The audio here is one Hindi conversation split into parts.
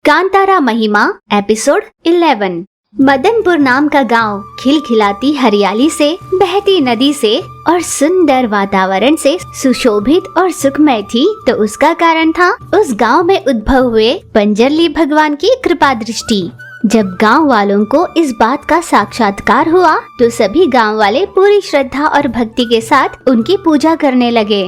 कांतारा महिमा एपिसोड 11। मदनपुर नाम का गांव खिलखिलाती हरियाली से, बहती नदी से और सुंदर वातावरण से सुशोभित और सुखमय थी। तो उसका कारण था उस गांव में उद्भव हुए पंजरली भगवान की कृपा दृष्टि। जब गांव वालों को इस बात का साक्षात्कार हुआ तो सभी गांव वाले पूरी श्रद्धा और भक्ति के साथ उनकी पूजा करने लगे।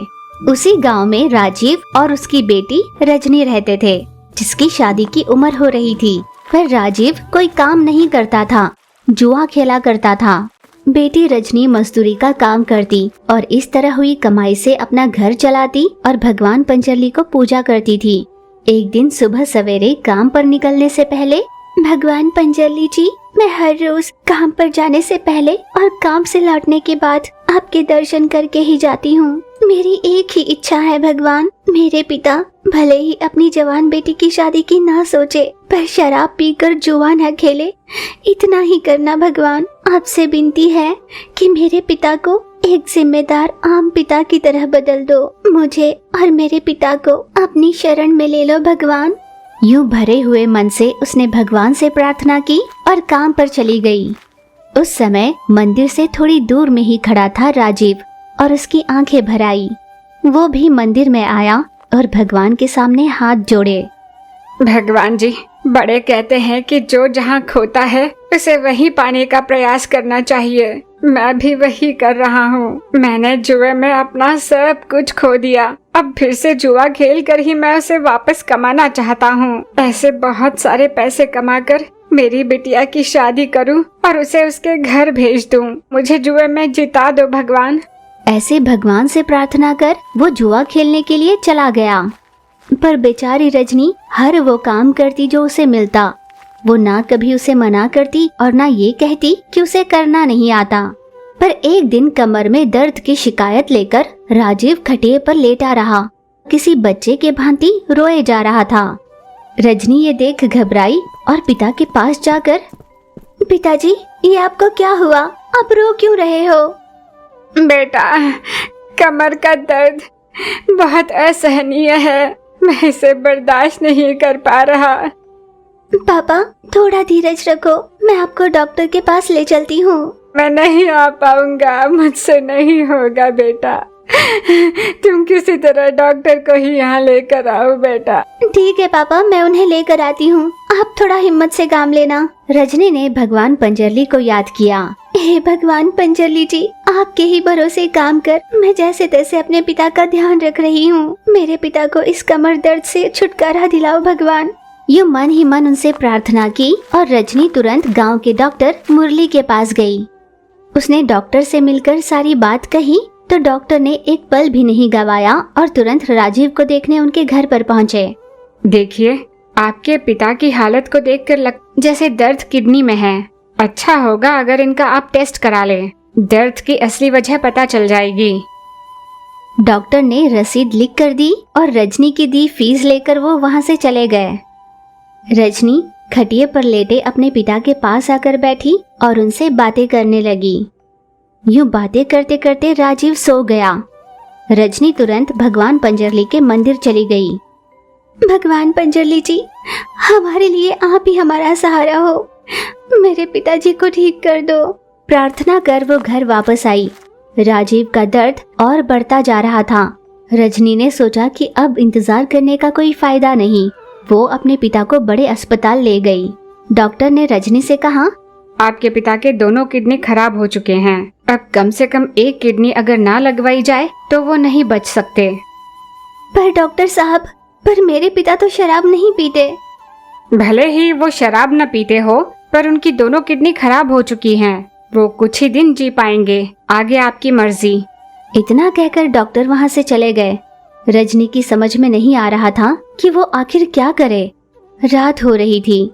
उसी गांव में राजीव और उसकी बेटी रजनी रहते थे, जिसकी शादी की उम्र हो रही थी। पर राजीव कोई काम नहीं करता था, जुआ खेला करता था। बेटी रजनी मजदूरी का काम करती और इस तरह हुई कमाई से अपना घर चलाती और भगवान पंजरली को पूजा करती थी। एक दिन सुबह सवेरे काम पर निकलने से पहले, भगवान पंजरली जी, मैं हर रोज काम पर जाने से पहले और काम से लौटने के बाद आपके दर्शन करके ही जाती हूँ। मेरी एक ही इच्छा है भगवान, मेरे पिता भले ही अपनी जवान बेटी की शादी की ना सोचे, पर शराब पीकर जुआ न खेले, इतना ही करना भगवान। आपसे विनती है कि मेरे पिता को एक जिम्मेदार आम पिता की तरह बदल दो। मुझे और मेरे पिता को अपनी शरण में ले लो भगवान। यूं भरे हुए मन से उसने भगवान से प्रार्थना की और काम पर चली गई। उस समय मंदिर से थोड़ी दूर में ही खड़ा था राजीव और उसकी आंखें भर आई। वो भी मंदिर में आया और भगवान के सामने हाथ जोड़े। भगवान जी, बड़े कहते हैं कि जो जहाँ खोता है उसे वहीं पाने का प्रयास करना चाहिए। मैं भी वही कर रहा हूँ। मैंने जुए में अपना सब कुछ खो दिया। अब फिर से जुआ खेल कर ही मैं उसे वापस कमाना चाहता हूँ। ऐसे बहुत सारे पैसे कमाकर मेरी बिटिया की शादी करूँ और उसे उसके घर भेज दूँ। मुझे जुए में जिता दो भगवान। ऐसे भगवान से प्रार्थना कर वो जुआ खेलने के लिए चला गया। पर बेचारी रजनी हर वो काम करती जो उसे मिलता। वो ना कभी उसे मना करती और ना ये कहती कि उसे करना नहीं आता। पर एक दिन कमर में दर्द की शिकायत लेकर राजीव खटिए पर लेटा रहा, किसी बच्चे के भांति रोए जा रहा था। रजनी ये देख घबराई और पिता के पास जाकर, पिताजी, ये आपको क्या हुआ? आप रो क्यों रहे हो? बेटा, कमर का दर्द बहुत असहनीय है। मैं इसे बर्दाश्त नहीं कर पा रहा। पापा, थोड़ा धीरज रखो, मैं आपको डॉक्टर के पास ले चलती हूँ। मैं नहीं आ पाऊंगा, मुझसे नहीं होगा बेटा। तुम किसी तरह डॉक्टर को ही यहाँ लेकर आओ बेटा। ठीक है पापा, मैं उन्हें लेकर आती हूँ, आप थोड़ा हिम्मत से काम लेना। रजनी ने भगवान पंजरली को याद किया। हे भगवान पंजरली जी, आपके ही भरोसे काम कर मैं जैसे तैसे अपने पिता का ध्यान रख रही हूँ। मेरे पिता को इस कमर दर्द से छुटकारा दिलाओ भगवान। यूं मन ही मन उनसे प्रार्थना की और रजनी तुरंत गांव के डॉक्टर मुरली के पास गई। उसने डॉक्टर से मिलकर सारी बात कही तो डॉक्टर ने एक पल भी नहीं गवाया और तुरंत राजीव को देखने उनके घर पर पहुंचे। देखिए, आपके पिता की हालत को देखकर जैसे दर्द किडनी में है। अच्छा होगा अगर इनका आप टेस्ट करा लें। दर्द की असली वजह पता चल जाएगी। डॉक्टर ने रसीद लिख कर दी और रजनी की दी फीस लेकर वो वहां से चले गए। रजनी खटिए पर लेटे अपने पिता के पास आकर बैठी और उनसे बातें करने लगी। यूं बातें करते करते राजीव सो गया। रजनी तुरंत भगवान पंजरली के मंदिर चली गई। भगवान पंजरली जी, हमारे लिए आप ही हमारा सहारा हो, मेरे पिताजी को ठीक कर दो। प्रार्थना कर वो घर वापस आई। राजीव का दर्द और बढ़ता जा रहा था। रजनी ने सोचा कि अब इंतजार करने का कोई फायदा नहीं। वो अपने पिता को बड़े अस्पताल ले गई। डॉक्टर ने रजनी से कहा, आपके पिता के दोनों किडनी खराब हो चुके हैं। अब कम से कम एक किडनी अगर ना लगवाई जाए तो वो नहीं बच सकते। पर डॉक्टर साहब, पर मेरे पिता तो शराब नहीं पीते। भले ही वो शराब न पीते हो, पर उनकी दोनों किडनी खराब हो चुकी हैं। वो कुछ ही दिन जी पाएंगे, आगे आपकी मर्जी। इतना कहकर डॉक्टर वहां से चले गए। रजनी की समझ में नहीं आ रहा था कि वो आखिर क्या करे। रात हो रही थी।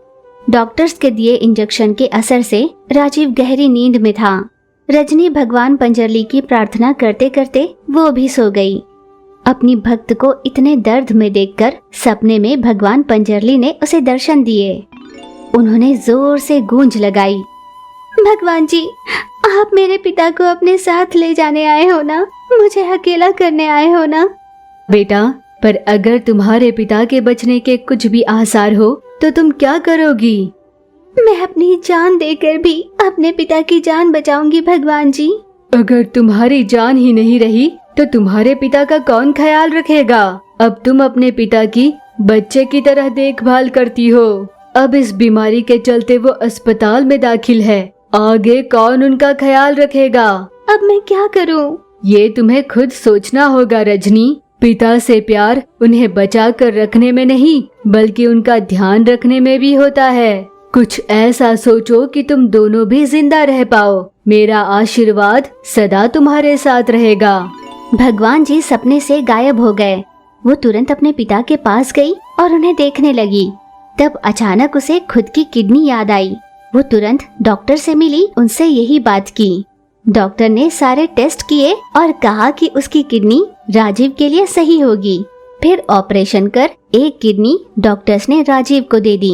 डॉक्टर्स के दिए इंजेक्शन के असर से राजीव गहरी नींद में था। रजनी भगवान पंजरली की प्रार्थना करते करते वो भी सो गई। अपनी भक्त को इतने दर्द में देखकर सपने में भगवान पंजरली ने उसे दर्शन दिए। उन्होंने जोर से गूंज लगाई, भगवान जी, आप मेरे पिता को अपने साथ ले जाने आए हो ना? मुझे अकेला करने आए हो ना? बेटा, पर अगर तुम्हारे पिता के बचने के कुछ भी आसार हो तो तो तुम क्या करोगी? मैं अपनी जान देकर भी अपने पिता की जान बचाऊंगी भगवान जी। अगर तुम्हारी जान ही नहीं रही तो तुम्हारे पिता का कौन ख्याल रखेगा? अब तुम अपने पिता की बच्चे की तरह देखभाल करती हो। अब इस बीमारी के चलते वो अस्पताल में दाखिल है, आगे कौन उनका ख्याल रखेगा? अब मैं क्या करूं? ये तुम्हें खुद सोचना होगा रजनी। पिता से प्यार उन्हें बचा कर रखने में नहीं बल्कि उनका ध्यान रखने में भी होता है। कुछ ऐसा सोचो कि तुम दोनों भी जिंदा रह पाओ। मेरा आशीर्वाद सदा तुम्हारे साथ रहेगा। भगवान जी सपने से गायब हो गए। वो तुरंत अपने पिता के पास गई और उन्हें देखने लगी। तब अचानक उसे खुद की किडनी याद आई। वो तुरंत डॉक्टर से मिली, उनसे यही बात की। डॉक्टर ने सारे टेस्ट किए और कहा कि उसकी किडनी राजीव के लिए सही होगी। फिर ऑपरेशन कर एक किडनी डॉक्टर्स ने राजीव को दे दी।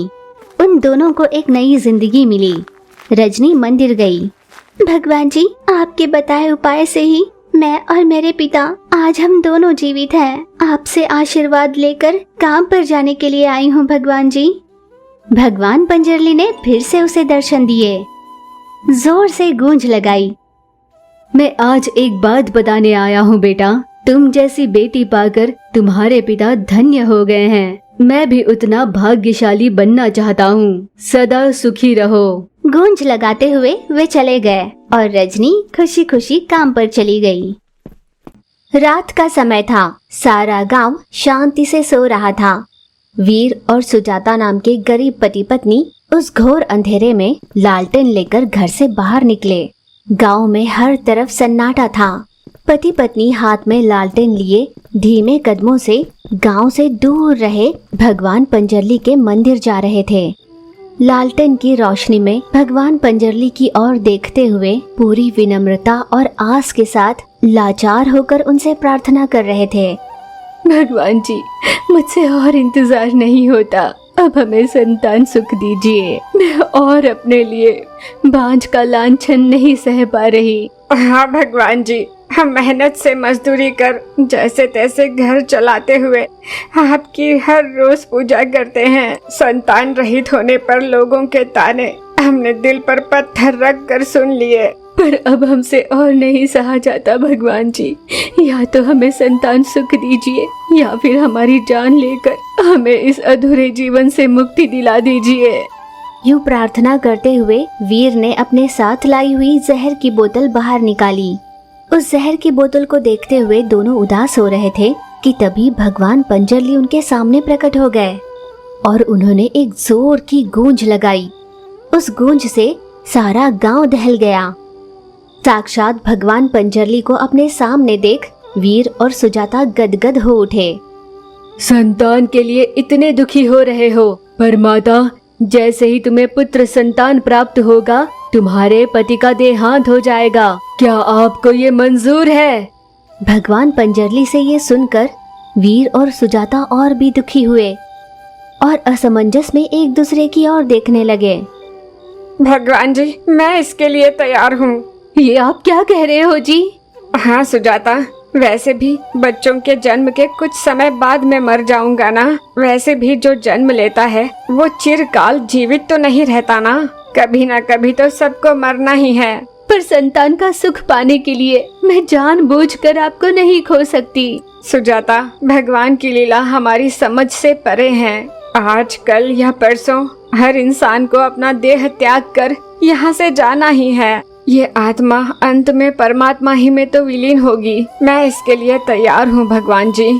उन दोनों को एक नई जिंदगी मिली। रजनी मंदिर गई। भगवान जी, आपके बताए उपाय से ही मैं और मेरे पिता आज हम दोनों जीवित हैं। आपसे आशीर्वाद लेकर काम पर जाने के लिए आई हूँ भगवान जी। भगवान पंजरली ने फिर से उसे दर्शन दिए। जोर से गूंज लगाई। मैं आज एक बात बताने आया हूँ बेटा। तुम जैसी बेटी पाकर तुम्हारे पिता धन्य हो गए हैं। मैं भी उतना भाग्यशाली बनना चाहता हूँ। सदा सुखी रहो। गूंज लगाते हुए वे चले गए और रजनी खुशी खुशी काम पर चली गई। रात का समय था। सारा गांव शांति से सो रहा था। वीर और सुजाता नाम के गरीब पति पत्नी उस घोर अंधेरे में लालटेन लेकर घर से बाहर निकले। गांव में हर तरफ सन्नाटा था। पति पत्नी हाथ में लालटेन लिए धीमे कदमों से गांव से दूर रहे भगवान पंजरली के मंदिर जा रहे थे। लालटेन की रोशनी में भगवान पंजरली की ओर देखते हुए पूरी विनम्रता और आस के साथ लाचार होकर उनसे प्रार्थना कर रहे थे। भगवान जी, मुझसे और इंतजार नहीं होता। अब हमें संतान सुख दीजिए। मैं और अपने लिए बांझ का लांछन नहीं सह पा रही। हाँ भगवान जी, हम मेहनत से मजदूरी कर जैसे तैसे घर चलाते हुए आपकी हर रोज पूजा करते हैं। संतान रहित होने पर लोगों के ताने हमने दिल पर पत्थर रख कर सुन लिए। पर अब हमसे और नहीं सहा जाता भगवान जी। या तो हमें संतान सुख दीजिए या फिर हमारी जान लेकर हमें इस अधूरे जीवन से मुक्ति दिला दीजिए। यूं प्रार्थना करते हुए वीर ने अपने साथ लाई हुई जहर की बोतल बाहर निकाली। उस जहर की बोतल को देखते हुए दोनों उदास हो रहे थे कि तभी भगवान पंजरली उनके सामने प्रकट हो गए और उन्होंने एक जोर की गूंज लगाई। उस गूंज से सारा गांव दहल गया। साक्षात भगवान पंजरली को अपने सामने देख वीर और सुजाता गदगद हो उठे। संतान के लिए इतने दुखी हो रहे हो, पर माता, जैसे ही तुम्हें पुत्र संतान प्राप्त होगा तुम्हारे पति का देहांत हो जाएगा। क्या आपको ये मंजूर है? भगवान पंजरली से ये सुनकर वीर और सुजाता और भी दुखी हुए और असमंजस में एक दूसरे की ओर देखने लगे। भगवान जी, मैं इसके लिए तैयार हूँ। ये आप क्या कह रहे हो जी? हाँ सुजाता, वैसे भी बच्चों के जन्म के कुछ समय बाद मैं मर जाऊंगा ना। वैसे भी जो जन्म लेता है वो चिरकाल जीवित तो नहीं रहता ना। कभी ना कभी तो सबको मरना ही है। पर संतान का सुख पाने के लिए मैं जानबूझकर आपको नहीं खो सकती। सुजाता, भगवान की लीला हमारी समझ से परे है। आज कल या परसों हर इंसान को अपना देह त्याग कर यहाँ से जाना ही है। ये आत्मा अंत में परमात्मा ही में तो विलीन होगी। मैं इसके लिए तैयार हूँ भगवान जी।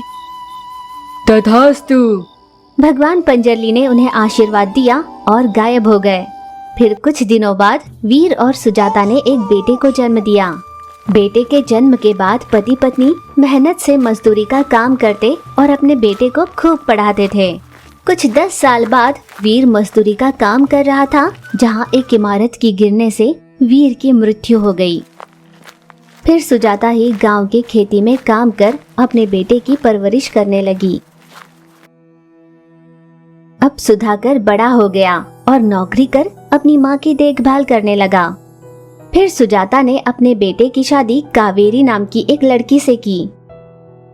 तथास्तु। भगवान पंजरली ने उन्हें आशीर्वाद दिया और गायब हो गए। फिर कुछ दिनों बाद वीर और सुजाता ने एक बेटे को जन्म दिया। बेटे के जन्म के बाद पति पत्नी मेहनत से मजदूरी का काम करते और अपने बेटे को खूब पढ़ाते थे। कुछ 10 साल बाद वीर मजदूरी का काम कर रहा था, जहाँ एक इमारत की गिरने से वीर की मृत्यु हो गई। फिर सुजाता ही गांव की खेती में काम कर अपने बेटे की परवरिश करने लगी। अब सुधाकर बड़ा हो गया और नौकरी कर अपनी माँ की देखभाल करने लगा। फिर सुजाता ने अपने बेटे की शादी कावेरी नाम की एक लड़की से की।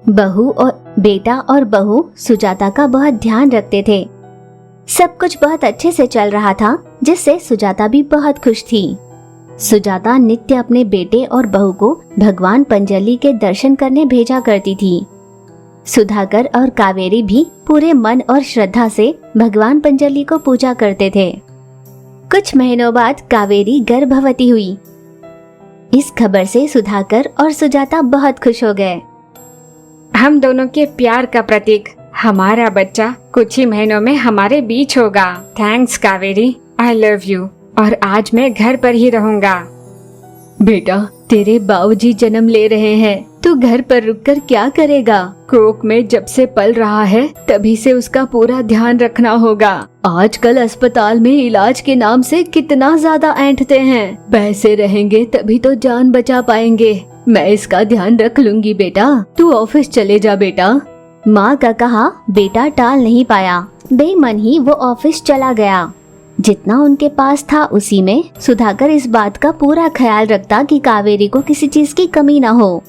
बेटा और बहू सुजाता का बहुत ध्यान रखते थे। सब कुछ बहुत अच्छे से चल रहा था, जिससे सुजाता भी बहुत खुश थी। सुजाता नित्य अपने बेटे और बहू को भगवान पंजली के दर्शन करने भेजा करती थी। सुधाकर और कावेरी भी पूरे मन और श्रद्धा से भगवान पंजली को पूजा करते थे। कुछ महीनों बाद कावेरी गर्भवती हुई। इस खबर से सुधाकर और सुजाता बहुत खुश हो गए। हम दोनों के प्यार का प्रतीक हमारा बच्चा कुछ ही महीनों में हमारे बीच होगा। Thanks Kaveri, I love you. और आज मैं घर पर ही रहूंगा। बेटा, तेरे बाबूजी जन्म ले रहे हैं, तू घर पर रुककर क्या करेगा? कोख में जब से पल रहा है तभी से उसका पूरा ध्यान रखना होगा। आजकल अस्पताल में इलाज के नाम से कितना ज्यादा ऐंठते हैं। पैसे रहेंगे तभी तो जान बचा पाएंगे। मैं इसका ध्यान रख लूंगी बेटा, तू ऑफिस चले जा बेटा। माँ का कहा बेटा टाल नहीं पाया। बेमन ही वो ऑफिस चला गया। जितना उनके पास था उसी में सुधाकर इस बात का पूरा ख्याल रखता कि कावेरी को किसी चीज की कमी न हो।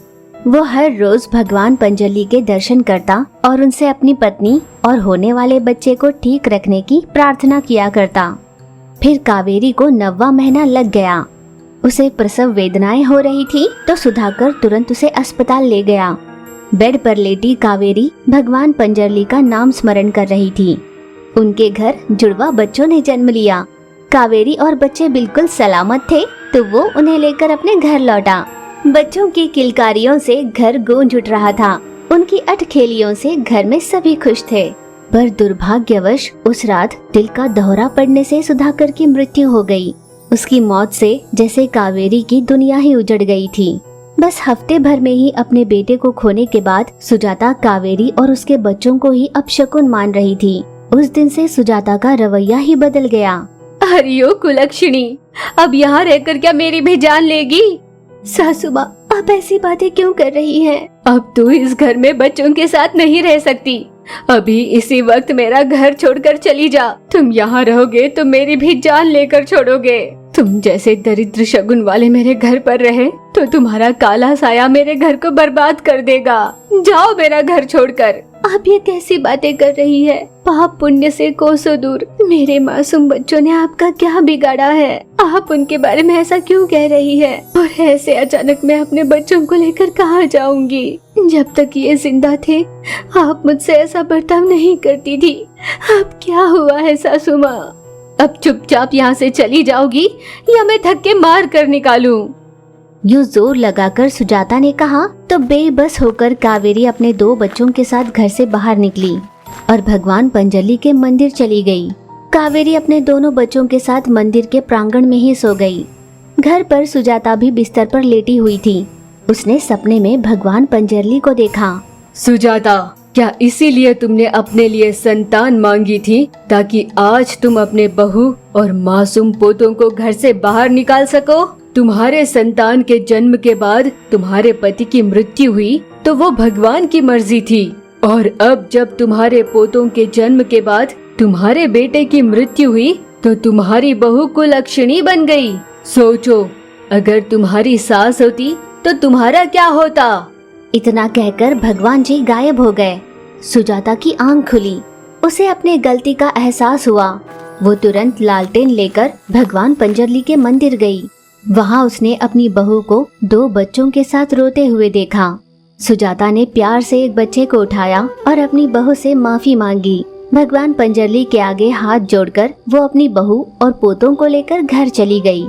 वो हर रोज भगवान पंजली के दर्शन करता और उनसे अपनी पत्नी और होने वाले बच्चे को ठीक रखने की प्रार्थना किया करता। फिर कावेरी को 9वां महीना लग गया। उसे प्रसव वेदनाएं हो रही थी तो सुधाकर तुरंत उसे अस्पताल ले गया। बेड पर लेटी कावेरी भगवान पंजली का नाम स्मरण कर रही थी। उनके घर जुड़वा बच्चों ने जन्म लिया। कावेरी और बच्चे बिल्कुल सलामत थे तो वो उन्हें लेकर अपने घर लौटा। बच्चों की किलकारियों से घर गूंज उठ रहा था। उनकी अटखेलियों से घर में सभी खुश थे। पर दुर्भाग्यवश उस रात दिल का दौरा पड़ने से सुधाकर की मृत्यु हो गई। उसकी मौत से जैसे कावेरी की दुनिया ही उजड़ गई थी। बस हफ्ते भर में ही अपने बेटे को खोने के बाद सुजाता कावेरी और उसके बच्चों को ही अपशकुन मान रही थी। उस दिन से सुजाता का रवैया ही बदल गया। अरे कुलक्षणी, अब यहाँ रहकर क्या मेरी भी जान लेगी? सासू माँ, आप ऐसी बातें क्यों कर रही हैं? अब तू इस घर में बच्चों के साथ नहीं रह सकती। अभी इसी वक्त मेरा घर छोड़कर चली जा। तुम यहाँ रहोगे तो मेरी भी जान लेकर छोड़ोगे। तुम जैसे दरिद्र शगुन वाले मेरे घर पर रहे तो तुम्हारा काला साया मेरे घर को बर्बाद कर देगा। जाओ मेरा घर छोड़कर। आप ये कैसी बातें कर रही है? पाप पुण्य से कोसों दूर मेरे मासूम बच्चों ने आपका क्या बिगाड़ा है? आप उनके बारे में ऐसा क्यों कह रही है? और ऐसे अचानक मैं अपने बच्चों को लेकर कहाँ जाऊंगी? जब तक ये जिंदा थे आप मुझसे ऐसा बर्ताव नहीं करती थी। अब क्या हुआ है सासू माँ? अब चुपचाप यहाँ से चली जाओगी या मैं धक्के मार कर निकालूं? यूं जोर लगाकर सुजाता ने कहा तो बेबस होकर कावेरी अपने 2 बच्चों के साथ घर से बाहर निकली और भगवान पंजली के मंदिर चली गई। कावेरी अपने दोनों बच्चों के साथ मंदिर के प्रांगण में ही सो गई। घर पर सुजाता भी बिस्तर पर लेटी हुई थी। उसने सपने में भगवान पंजली को देखा। सुजाता, क्या इसीलिए तुमने अपने लिए संतान मांगी थी ताकि आज तुम अपने बहू और मासूम पोतों को घर से बाहर निकाल सको? तुम्हारे संतान के जन्म के बाद तुम्हारे पति की मृत्यु हुई तो वो भगवान की मर्जी थी, और अब जब तुम्हारे पोतों के जन्म के बाद तुम्हारे बेटे की मृत्यु हुई तो तुम्हारी बहू कुलक्षणी बन गई। सोचो, अगर तुम्हारी सास होती तो तुम्हारा क्या होता? इतना कहकर भगवान जी गायब हो गए। सुजाता की आंख खुली। उसे अपनी गलती का एहसास हुआ। वो तुरंत लालटेन लेकर भगवान पंजली के मंदिर गई। वहाँ उसने अपनी बहू को 2 बच्चों के साथ रोते हुए देखा। सुजाता ने प्यार से एक बच्चे को उठाया और अपनी बहू से माफी मांगी। भगवान पंजली के आगे हाथ जोड़कर वो अपनी बहू और पोतों को लेकर घर चली गई।